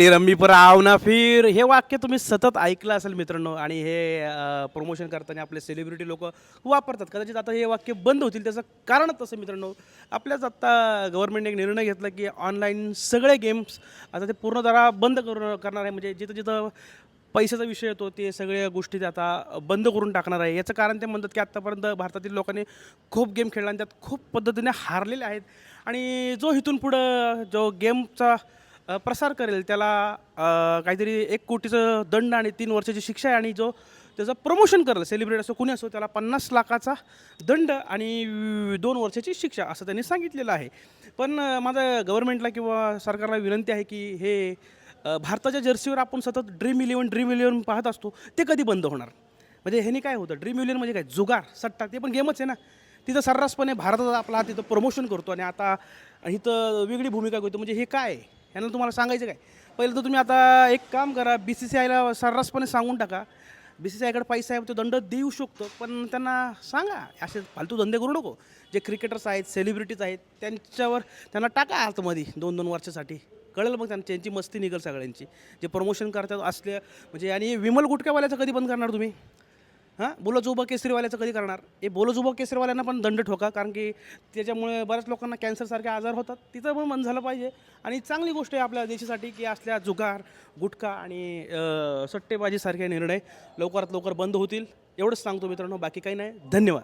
Rummy पर आव ना फिर हे वाक्य तुम्ही सतत ऐकलं असेल मित्रांनो आणि हे प्रमोशन करताना आपले सेलिब्रिटी लोक वापरतात. कदाचित आता हे वाक्य बंद होतील त्याचं कारणच तसं मित्रांनो, आपल्याच आत्ता गव्हर्नमेंटने एक निर्णय घेतला की ऑनलाईन सगळे गेम्स आता ते पूर्णतः बंद करणार आहे. म्हणजे जिथं जिथं पैशाचा विषय येतो ते सगळ्या गोष्टी ते आता बंद करून टाकणार आहे. याचं कारण ते म्हणतात की आत्तापर्यंत भारतातील लोकांनी खूप गेम खेळला आणि त्यात खूप पद्धतीने हारलेले आहेत आणि जो इथून पुढं जो गेमचा प्रसार करेल त्याला काहीतरी 1 कोटीचं दंड आणि 3 वर्षाची शिक्षा आहे आणि जो त्याचं प्रमोशन करेल सेलिब्रिटी असो कुणी असो त्याला 50 लाखाचा दंड आणि 2 वर्षाची शिक्षा असं त्यांनी सांगितलेलं आहे. पण माझं गव्हर्नमेंटला किंवा सरकारला विनंती आहे की हे भारताच्या जर्सीवर आपण सतत ड्रीम इलेवन पाहत असतो ते कधी बंद होणार. म्हणजे ह्यानी काय होतं ड्रीम इलेवन म्हणजे काय जुगार सट्टा ते पण गेमच आहे ना. तिथं सर्रासपणे भारतात आपला तिथं प्रमोशन करतो आणि आता इथं वेगळी भूमिका घेतो. म्हणजे हे काय आहे? ह्यानं तुम्हाला सांगायचं काय? पहिलं तर तुम्ही आता एक काम करा BCCIला सर्रासपणे सांगून टाका. BCCIकडे पैसा आहे तो दंड देऊ शकतो पण त्यांना सांगा असे फालतू धंदे करू नको. जे क्रिकेटर्स आहेत सेलिब्रिटीज आहेत त्यांच्यावर त्यांना टाका आतमध्ये 2-2 वर्षासाठी. कळेल मग त्यांची मस्ती निघेल सगळ्यांची. जे प्रमोशन करतात असले म्हणजे आणि विमल गुटख्यावाल्याचं कधी बंद करणार तुम्ही? हां बोलोजुबा केसरीवाल्याचं कधी करणार? हे बोलोजुबा केसरीवाल्यांना पण दंड ठोका कारण की त्याच्यामुळे बऱ्याच लोकांना कॅन्सरसारखे आजार होतात. तिथं पण बंद झालं पाहिजे आणि चांगली गोष्ट आहे आपल्या देशासाठी की असल्या जुगार, गुटखा आणि सट्टेबाजीसारखे निर्णय लवकरात लवकर बंद होतील. एवढंच सांगतो मित्रांनो, बाकी काही नाही. धन्यवाद.